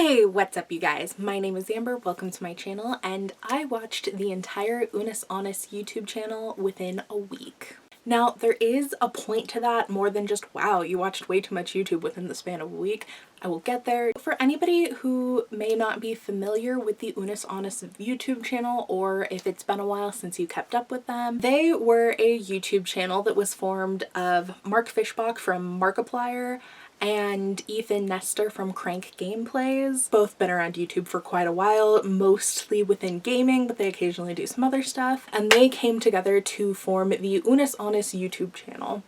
Hey, what's up you guys? My name is Amber, welcome to my channel, and I watched the entire Unus Annus YouTube channel within a week. Now, there is a point to that more than just, wow, you watched way too much YouTube within the span of a week. I will get there. For anybody who may not be familiar with the Unus Annus YouTube channel, or if it's been a while since you kept up with them, they were a YouTube channel that was formed of Mark Fishbac from Markiplier and Nestor from Crank Gameplays. Both been around YouTube for quite a while, mostly within gaming, but they occasionally do some other stuff. And they came together to form the Unus Annus YouTube channel,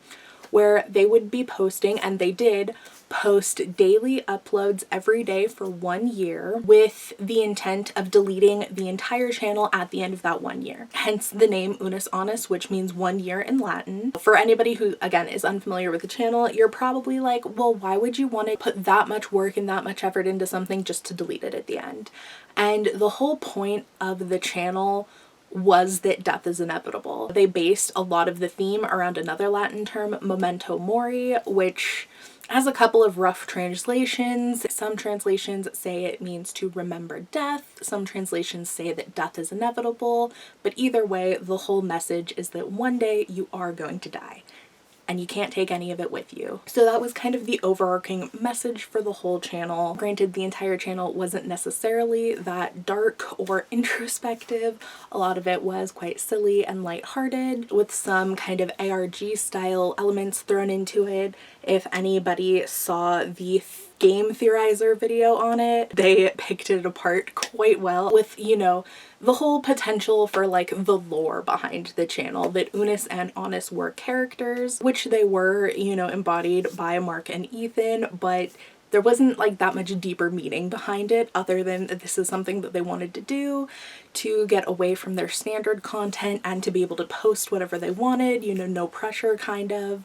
where they would be posting, and they did post daily uploads every day for 1 year, with the intent of deleting the entire channel at the end of that 1 year. Hence the name Unus Annus, which means 1 year in Latin. For anybody who, again, is unfamiliar with the channel, you're probably like, well, why would you want to put that much work and that much effort into something just to delete it at the end? And the whole point of the channel was that death is inevitable. They based a lot of the theme around another Latin term, memento mori, which has a couple of rough translations. Some translations say it means to remember death. Some translations say that death is inevitable. But either way, the whole message is that one day you are going to die, and you can't take any of it with you. So that was kind of the overarching message for the whole channel. Granted, the entire channel wasn't necessarily that dark or introspective. A lot of it was quite silly and lighthearted, with some kind of ARG style elements thrown into it. If anybody saw the game Theorizer video on it, they picked it apart quite well, with, you know, the whole potential for like the lore behind the channel, that Unus and Annus were characters, which they were, you know, embodied by Mark and Ethan, but there wasn't like that much deeper meaning behind it, other than this is something that they wanted to do to get away from their standard content and to be able to post whatever they wanted, you know, no pressure kind of.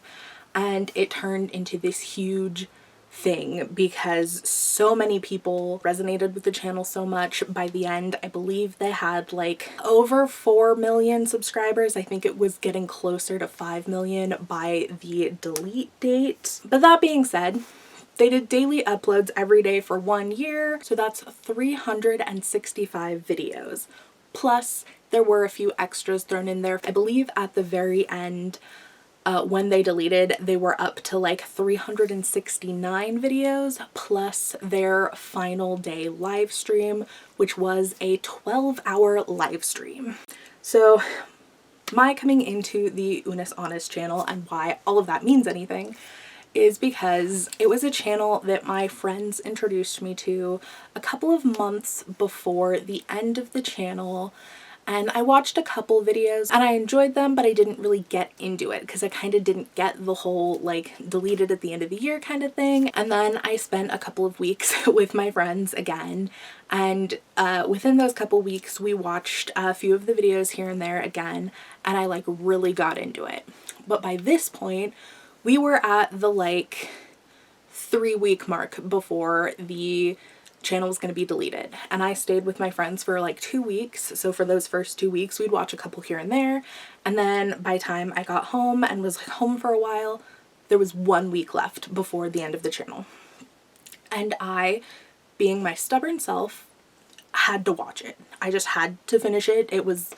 And it turned into this huge thing because so many people resonated with the channel so much. By the end, I believe they had like over 4 million subscribers. I think it was getting closer to 5 million by the delete date. But that being said, they did daily uploads every day for 1 year, so that's 365 videos. Plus, there were a few extras thrown in there. I believe at the very end, when they deleted, they were up to like 369 videos, plus their final day live stream, which was a 12-hour live stream. So my coming into the Unus Annus channel and why all of that means anything is because it was a channel that my friends introduced me to a couple of months before the end of the channel. And I watched a couple videos and I enjoyed them, but I didn't really get into it because I kind of didn't get the whole like deleted at the end of the year kind of thing. And then I spent a couple of weeks with my friends again, and within those couple weeks we watched a few of the videos here and there again, and I like really got into it. But by this point we were at the like 3-week mark before the channel was going to be deleted, and I stayed with my friends for like 2 weeks. So for those first 2 weeks we'd watch a couple here and there, and then by the time I got home and was like home for a while, there was 1 week left before the end of the channel, and I, being my stubborn self, had to watch it. I just had to finish it. It was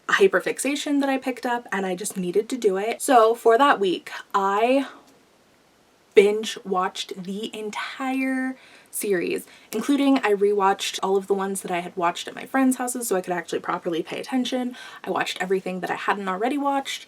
a hyperfixation that I picked up and I just needed to do it. So for that week I binge watched the entire series, including I rewatched all of the ones that I had watched at my friends' houses so I could actually properly pay attention. I watched everything that I hadn't already watched.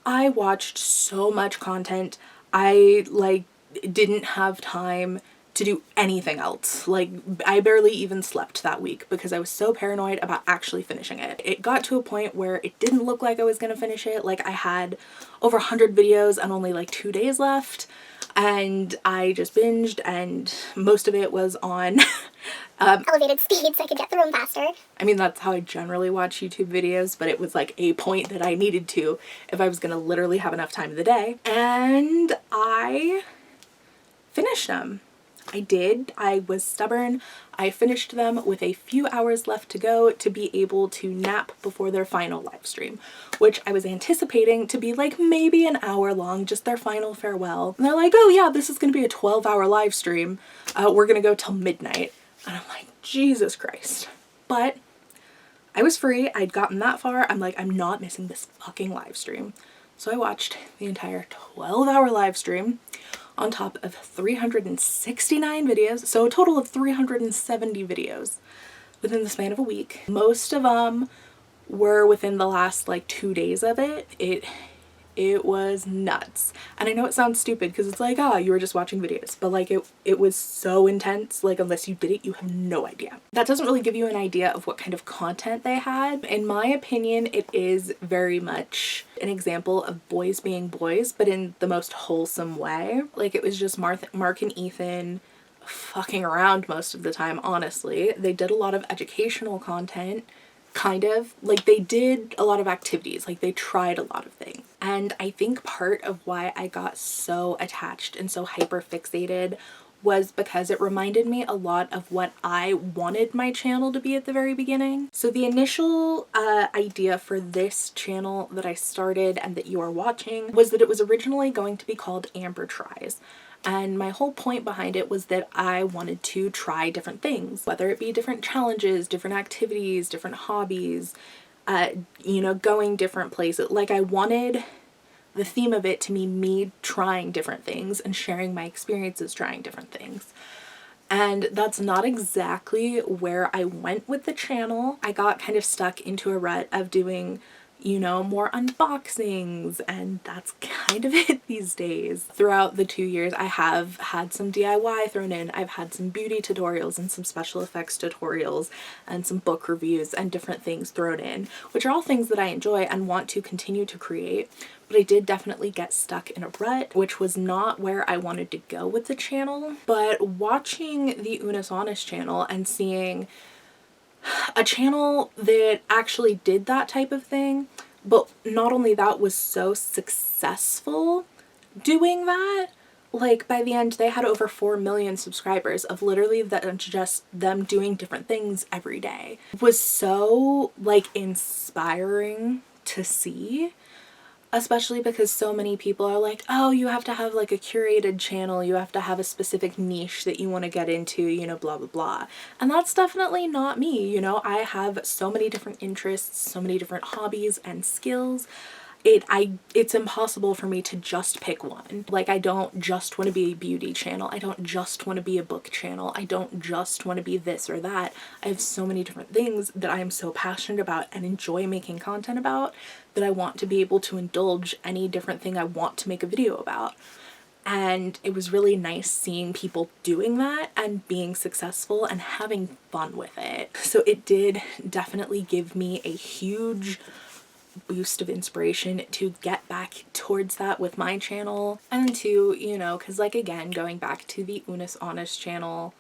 I watched so much content. I like didn't have time to do anything else. Like, I barely even slept that week because I was so paranoid about actually finishing it. It got to a point where it didn't look like I was gonna finish it. Like, I had over 100 videos and only like 2 days left, and I just binged, and most of it was on elevated speed so I could get through them faster. I mean, that's how I generally watch YouTube videos, but it was like a point that I needed to if I was gonna literally have enough time in the day. And I finished them. I did. I was stubborn. I finished them with a few hours left to go to be able to nap before their final live stream, which I was anticipating to be like maybe an hour long, just their final farewell. And they're like, oh yeah, this is going to be a 12-hour live stream. We're going to go till midnight. And I'm like, Jesus Christ. But I was free. I'd gotten that far. I'm like, I'm not missing this fucking live stream. So I watched the entire 12-hour live stream on top of 369 videos. So a total of 370 videos within the span of a week. Most of them were within the last like 2 days of it. It was nuts. And I know it sounds stupid because it's like, you were just watching videos, but like it was so intense. Like, unless you did it, you have no idea. That doesn't really give you an idea of what kind of content they had. In my opinion, it is very much an example of boys being boys, but in the most wholesome way. Like, it was just Mark and Ethan fucking around most of the time, honestly. They did a lot of educational content. Kind of like they did a lot of activities, like they tried a lot of things. And I think part of why I got so attached and so hyper fixated was because it reminded me a lot of what I wanted my channel to be at the very beginning. So the initial idea for this channel that I started and that you are watching was that it was originally going to be called Amber Tries. And my whole point behind it was that I wanted to try different things, whether it be different challenges, different activities, different hobbies, you know, going different places. Like, I wanted the theme of it to be me trying different things and sharing my experiences trying different things. And that's not exactly where I went with the channel. I got kind of stuck into a rut of doing, you know, more unboxings, and that's kind of it these days. Throughout the 2 years, I have had some DIY thrown in. I've had some beauty tutorials and some special effects tutorials and some book reviews and different things thrown in, which are all things that I enjoy and want to continue to create. But I did definitely get stuck in a rut, which was not where I wanted to go with the channel. But watching the Unus Annus channel and seeing a channel that actually did that type of thing, but not only that, was so successful doing that. Like, by the end they had over 4 million subscribers of literally just them doing different things every day. It was so like inspiring to see. Especially because so many people are like, oh, you have to have like a curated channel, you have to have a specific niche that you want to get into, you know, blah, blah, blah. And that's definitely not me, you know. I have so many different interests, so many different hobbies and skills. It's impossible for me to just pick one. Like, I don't just want to be a beauty channel. I don't just want to be a book channel. I don't just want to be this or that. I have so many different things that I am so passionate about and enjoy making content about that I want to be able to indulge any different thing I want to make a video about. And it was really nice seeing people doing that and being successful and having fun with it. So it did definitely give me a huge boost of inspiration to get back towards that with my channel. And to, you know, because like, again, going back to the Unus Annus channel,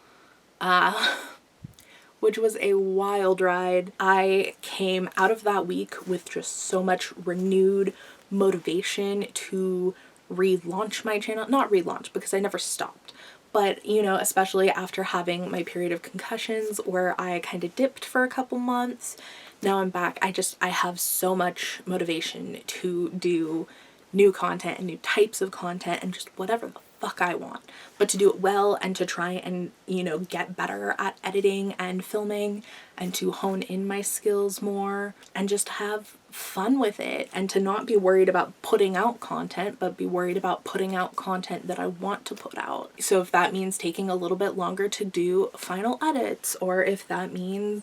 which was a wild ride, I came out of that week with just so much renewed motivation to relaunch my channel. Not relaunch, because I never stopped, but, you know, especially after having my period of concussions where I kind of dipped for a couple months. Now I'm back. I have so much motivation to do new content and new types of content and just whatever the fuck I want, but to do it well and to try and, you know, get better at editing and filming and to hone in my skills more and just have fun with it, and to not be worried about putting out content, but be worried about putting out content that I want to put out. So if that means taking a little bit longer to do final edits, or if that means,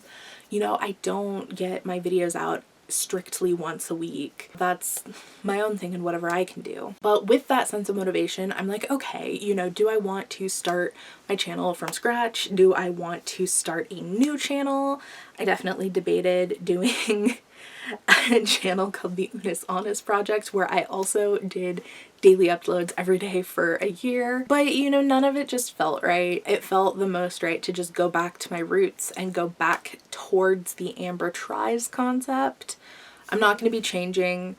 you know, I don't get my videos out strictly once a week, that's my own thing and whatever I can do. But with that sense of motivation, I'm like, okay, you know, do I want to start my channel from scratch? Do I want to start a new channel? I definitely debated doing a channel called the Unus Annus Project, where I also did daily uploads every day for a year, but, you know, none of it just felt right. It felt the most right to just go back to my roots and go back towards the Amber Tries concept. I'm not going to be changing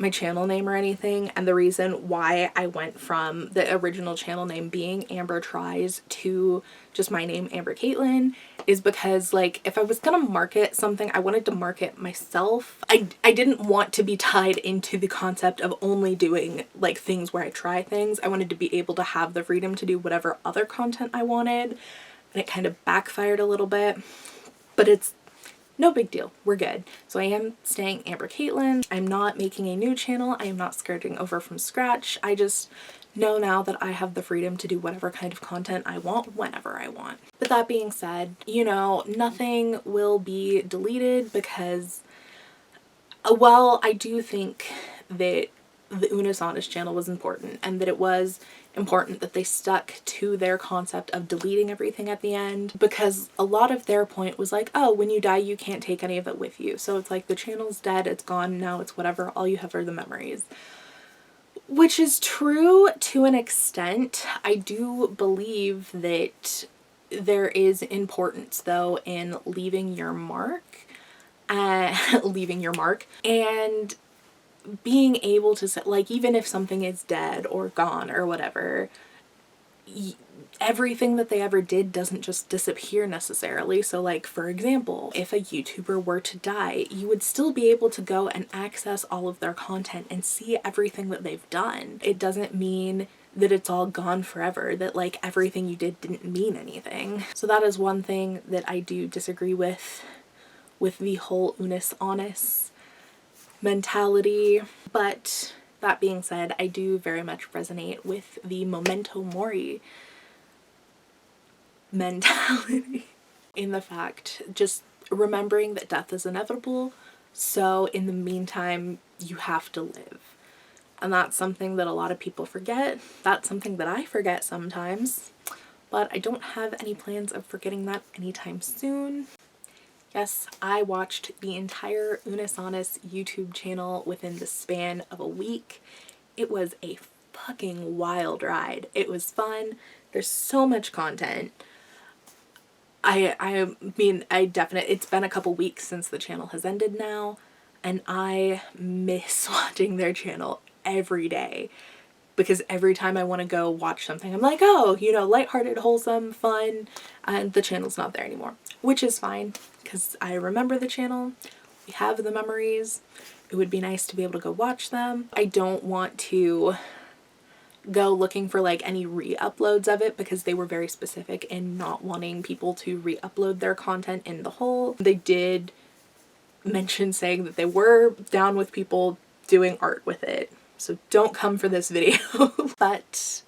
my channel name or anything, and the reason why I went from the original channel name being Amber Tries to just my name, Amber Kaitlyn, is because, like, if I was gonna market something, I wanted to market myself. I didn't want to be tied into the concept of only doing like things where I try things. I wanted to be able to have the freedom to do whatever other content I wanted. and it kind of backfired a little bit, but it's no big deal. We're good. So I am staying Amber Kaitlyn. I'm not making a new channel. I am not starting over from scratch. I just know now that I have the freedom to do whatever kind of content I want whenever I want. But that being said, you know, nothing will be deleted because, well, I do think that the Unus Annus channel was important, and that it was important that they stuck to their concept of deleting everything at the end, because a lot of their point was like, oh, when you die you can't take any of it with you, so it's like the channel's dead, it's gone, now it's whatever, all you have are the memories. Which is true to an extent. I do believe that there is importance though in leaving your mark, and being able to say, like, even if something is dead or gone or whatever, everything that they ever did doesn't just disappear necessarily. So like, for example, if a YouTuber were to die, you would still be able to go and access all of their content and see everything that they've done. It doesn't mean that it's all gone forever, that like everything you did didn't mean anything. So that is one thing that I do disagree with the whole Unus Annus mentality. But that being said, I do very much resonate with the memento mori mentality in the fact, just remembering that death is inevitable, so in the meantime you have to live. And that's something that a lot of people forget. That's something that I forget sometimes, but I don't have any plans of forgetting that anytime soon. Yes, I watched the entire Unus Annus YouTube channel within the span of a week. It was a fucking wild ride. It was fun. There's so much content. I mean, it's been a couple weeks since the channel has ended now, and I miss watching their channel every day, because every time I want to go watch something, I'm like, oh, you know, lighthearted, wholesome, fun, and the channel's not there anymore, which is fine, because I remember the channel, we have the memories, it would be nice to be able to go watch them. I don't want to go looking for like any re-uploads of it, because they were very specific in not wanting people to re-upload their content in the whole. They did mention saying that they were down with people doing art with it, so don't come for this video. But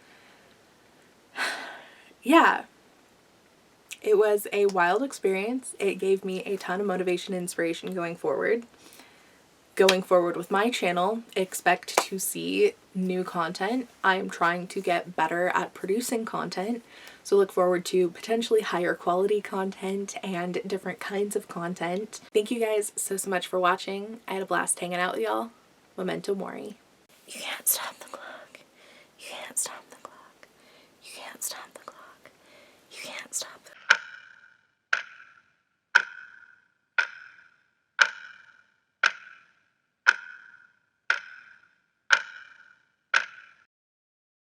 yeah, it was a wild experience. It gave me a ton of motivation and inspiration going forward. Going forward with my channel, expect to see new content. I'm trying to get better at producing content, so look forward to potentially higher quality content and different kinds of content. Thank you guys so much for watching. I had a blast hanging out with y'all. Memento mori. You can't stop the clock. You can't stop